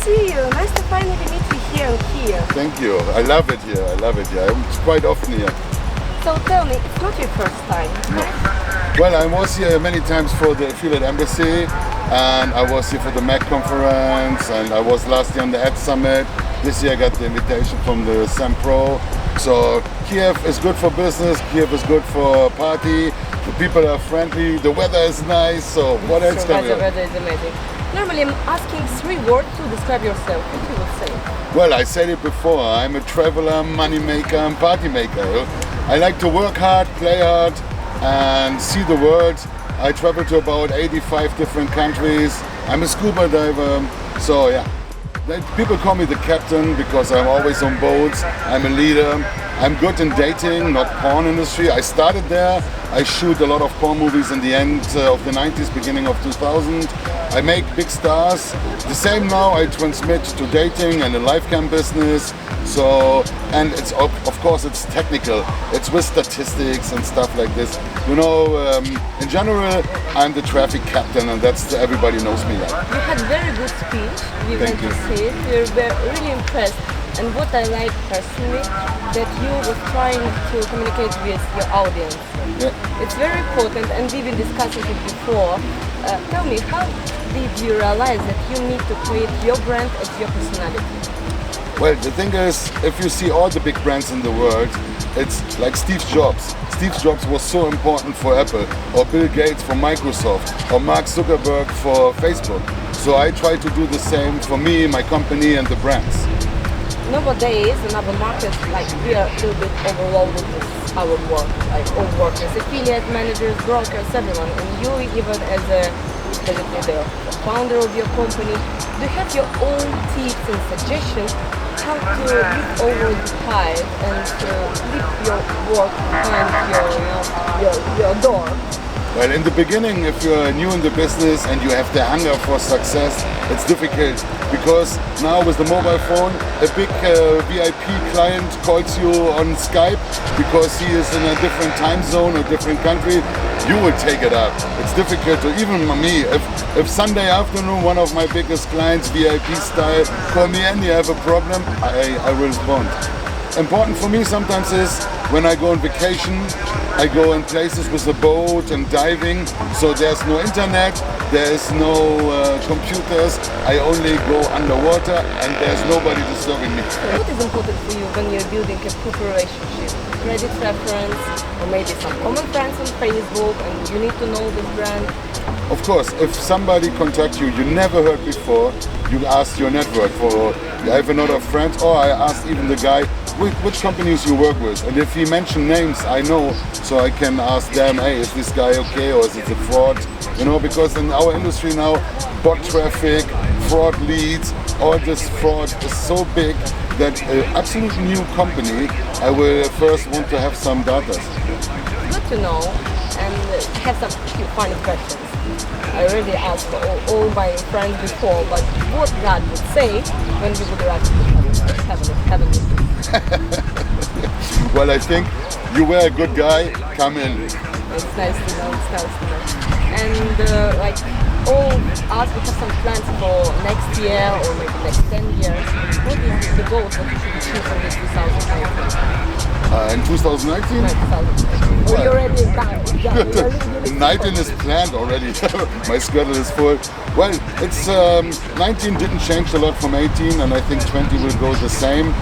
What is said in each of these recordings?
see you. Nice to finally meet you here and here. Thank you. I love it here. I'm quite often here. So tell me, it's not your first time, right? Well, I was here many times for the Affiliate Embassy, and I was here for the Mac conference, and I was last year on the Ad Summit. This year I got the invitation from the SAM Pro. So Kiev is good for business, Kiev is good for party, the people are friendly, the weather is nice, so what else can we do? The weather is amazing. Normally I'm asking 3 words to describe yourself. What you would say? Well, I said it before, I'm a traveler, money maker and party maker. I like to work hard, play hard and see the world. I travel to about 85 different countries. I'm a scuba diver, so yeah. People call me the captain because I'm always on boats. I'm a leader. I'm good in dating, not porn industry. I started there. I shoot a lot of porn movies in the end of the 90s, beginning of 2000. I make big stars. The same now I transmit to dating and the live cam business. So, and it's of course it's technical. It's with statistics and stuff like this. You know, in general, I'm the traffic captain, and that's everybody knows me like. You had very good speech. We went to see it. We were really impressed. And what I like personally, that you were trying to communicate with your audience. Yeah. It's very important, and we've been discussing it before. Tell me, how did you realize that you need to create your brand as your personality? Well, the thing is, if you see all the big brands in the world, it's like Steve Jobs. Steve Jobs was so important for Apple, or Bill Gates for Microsoft, or Mark Zuckerberg for Facebook. So I try to do the same for me, my company, and the brands. Nowadays, in other markets, like we are a little bit overloaded with our work, like all workers, affiliate managers, brokers, everyone. And you, even as basically the founder of your company, do you have your own tips and suggestions how to live over the tide and leave your work behind your door? Well, in the beginning, if you're new in the business and you have the hunger for success, it's difficult because now with the mobile phone, a big VIP client calls you on Skype because he is in a different time zone or different country. You will take it up. It's difficult to, even me, if Sunday afternoon one of my biggest clients, VIP style, call me and you have a problem, I will respond. Important for me sometimes is when I go on vacation, I go in places with a boat and diving, so there's no internet, there's no computers, I only go underwater and there's nobody disturbing me. What is important for you when you're building a proper relationship? Credit reference, or maybe some common friends on Facebook, and you need to know this brand? Of course, if somebody contacts you, you never heard before, you ask your network for, I have another friend, or I asked even the guy, which companies you work with, and if he mentioned names, I know, so I can ask them, hey, is this guy okay, or is it a fraud? You know, because in our industry now, bot traffic, fraud leads, all this fraud is so big that an absolutely new company, I will first want to have some data. Good to know, and have some few funny questions. I already asked all my friends before, but what God would say when we would arrive to heaven. Well, I think you were a good guy, come in. It's nice to know, And like all us, we have some plans for next year or maybe next 10 years. What is the goals that you should achieve in this 2019? In 2019? Well, you already done. 19 is planned already. My schedule is full. Well, it's 19 didn't change a lot from 18, and I think 20 will go the same.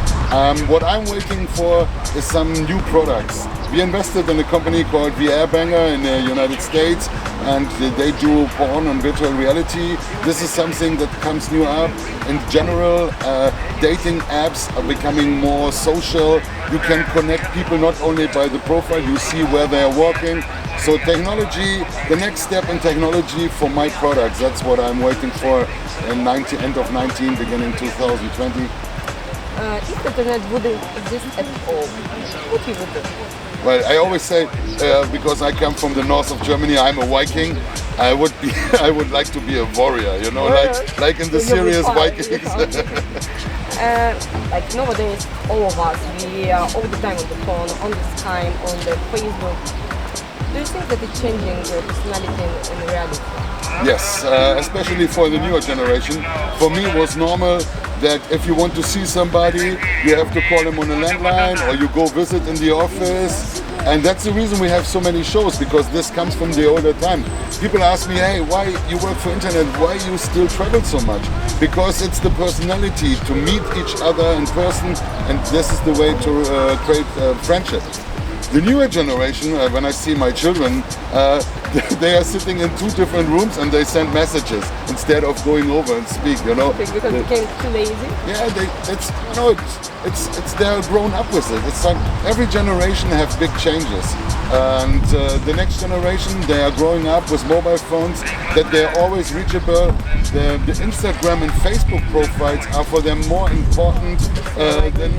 What I'm waiting for is some new products. We invested in a company called VR Banger in the United States, and they do porn and virtual reality. This is something that comes new up. In general, dating apps are becoming more social. You can connect people not only by the profile, you see where they are walking. So technology, the next step in technology for my products, that's what I'm waiting for in end of 19, beginning 2020. If the internet wouldn't exist at all, what you would do? Well, I always say, because I come from the north of Germany, I'm a Viking. I would like to be a warrior, you know, like in the series Vikings. Like nowadays, all of us, we are all the time on the phone, on the Skype, on the Facebook. Do you think that it's changing your personality in reality? Yes, especially for the newer generation. For me, it was normal that if you want to see somebody, you have to call them on a landline or you go visit in the office. And that's the reason we have so many shows, because this comes from the older time. People ask me, hey, why you work for internet? Why you still travel so much? Because it's the personality to meet each other in person, and this is the way to create friendship. The newer generation, when I see my children, they are sitting in two different rooms and they send messages instead of going over and speak. You know, Because they became too lazy. yeah, it's they're grown up with it. It's like every generation have big changes, and the next generation, they are growing up with mobile phones that they're always reachable. The Instagram and Facebook profiles are for them more important than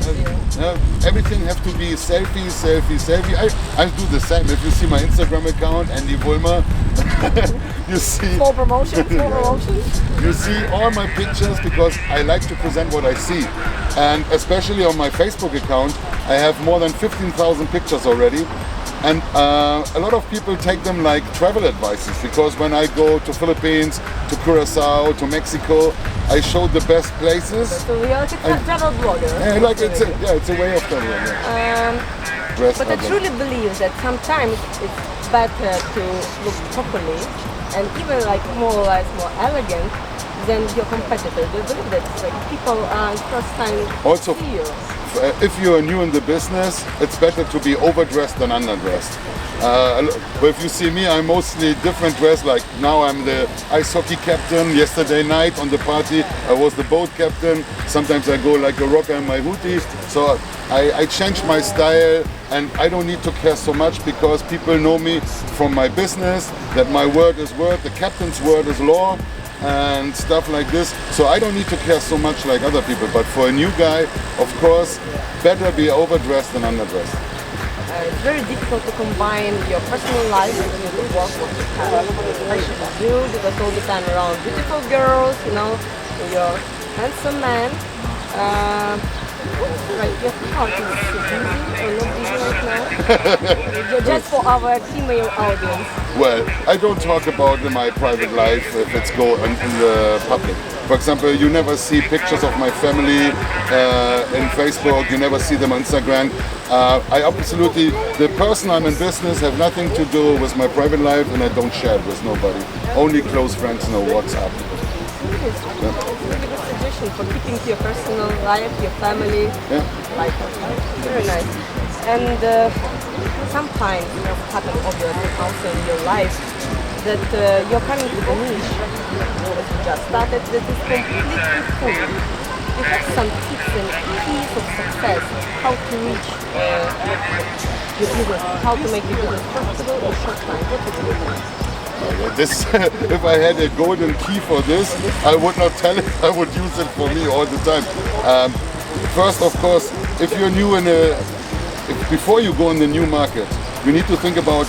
everything have to be selfie, selfie, selfie. I do the same. If you see my Instagram account, Andy Wullmer, you see Small promotions, small promotions. you see all my pictures because I like to present what I see. And especially on my Facebook account, I have more than 15,000 pictures already. And a lot of people take them like travel advices, because when I go to Philippines, to Curacao, to Mexico, I show the best places. So you're like a travel blogger. Yeah, like it's a way of traveling. Yeah. Dress But I up. truly believe that sometimes it's better to look properly and even like more or less more elegant than your competitors. Do you believe that? Like people are first time Also, see you. if you're new in the business, it's better to be overdressed than underdressed. But if you see me, I'm mostly different dressed. Like now I'm the ice hockey captain. Yesterday night on the party, I was the boat captain. Sometimes I go like a rocker in my hoodie. So I change my style, and I don't need to care so much because people know me from my business, that my word is word, the captain's word is law, and stuff like this. So I don't need to care so much like other people. But for a new guy, of course, better be overdressed than underdressed. It's very difficult to combine your personal life with your work. Pressure to do because all the time around beautiful girls, you know, your handsome man. Like your heart is busy or not busy right now? Just for our female audience. Well, I don't talk about my private life if it's go in the public. For example, you never see pictures of my family in Facebook. You never see them on Instagram. I absolutely, the person I'm in business have nothing to do with my private life, and I don't share it with nobody. Only close friends know what's up. It's a really good suggestion for keeping to your personal life, your family. Yeah. Like, very nice. And sometimes it happens obviously also in your life that you're coming to the niche that you just started that is completely full. You have some tips and keys of success, how to reach your business, how to make your business profitable in short time. What would you do? This, if I had a golden key for this, I would not tell it. I would use it for me all the time. First, of course, if you're new before you go in the new market, you need to think about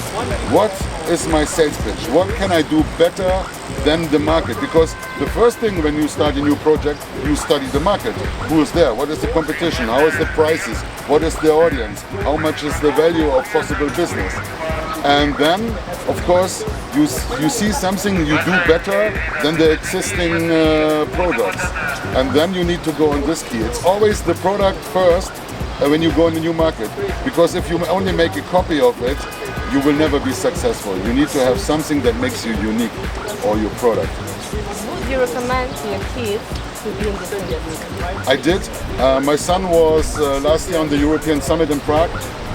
what is my sales pitch? What can I do better than the market? Because the first thing when you start a new project, you study the market. Who is there? What is the competition? How is the prices? What is the audience? How much is the value of possible business? And then, of course, you see something you do better than the existing products. And then you need to go on this key. It's always the product first when you go in the new market. Because if you only make a copy of it, you will never be successful. You need to have something that makes you unique, or your product. Would you recommend to your kids to be in this industry? I did. My son was last year on the European Summit in Prague.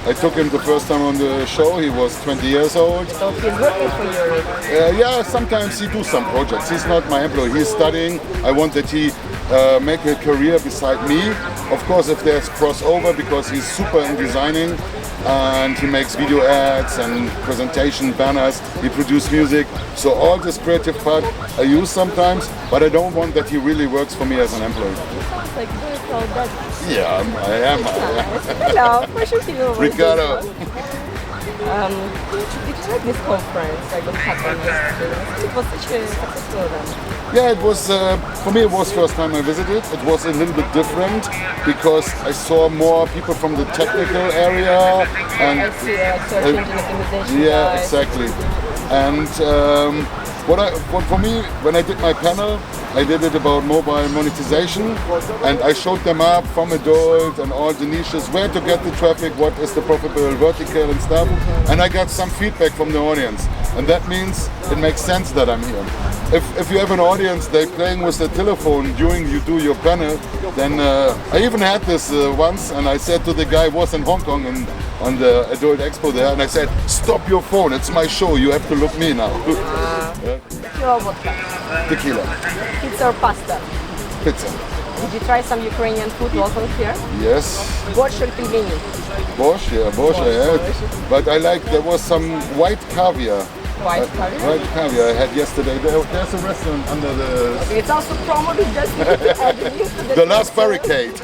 I took him the first time on the show. He was 20 years old. So he's working for you. Yeah, sometimes he do some projects. He's not my employee. He's studying. I want that he make a career beside me. Of course, if there's crossover, because he's super in designing, and he makes video ads and presentation banners. He produces music. So all this creative part I use sometimes, but I don't want that he really works for me as an employee. Sounds like beautiful. That's Yeah, I am. nice. Hello, pleasure to meet you. Ricardo. Did you like this conference? Like what happened yesterday? It was such a successful event. Yeah, it was, for me it was first time I visited. It was a little bit different because I saw more people from the technical area. And I see search engine optimization. yeah, guys. exactly. And what for me, when I did my panel, I did it about mobile monetization, and I showed them up from adult and all the niches, where to get the traffic, what is the profitable vertical and stuff. And I got some feedback from the audience, and that means it makes sense that I'm here. If you have an audience, they're playing with the telephone during you do your panel, then I even had this once, and I said to the guy who was in Hong Kong and on the Adult Expo there, and I said, stop your phone, it's my show, you have to look me now. Tequila or vodka? Tequila. Pizza or pasta? Pizza. Did you try some Ukrainian food while here? Yes. Борщ or пельмени? Borscht I had. But I like, there was some white caviar. White caviar? White caviar I had yesterday. There's a restaurant under the... Okay, it's also promoted just to add the link to The last barricade.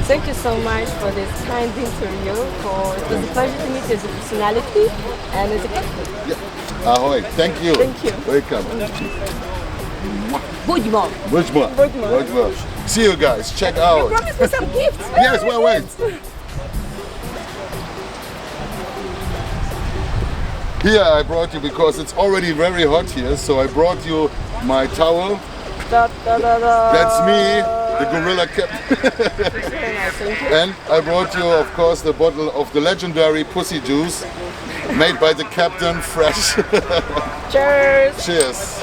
Thank you so much for this kind interview. It was a pleasure to meet you as a personality and as a person. Yeah. Ahoy. Thank you. Thank you. Welcome. Будьмо. Budьmo. See you guys. Check out. Promise me some gifts. Yes, wait. Here I brought you because it's already very hot here, so I brought you my towel. Da, da, da, da. That's me, the gorilla captain. Very nice, thank you. And I brought you, of course, the bottle of the legendary pussy juice made by the captain, fresh. Cheers. Cheers.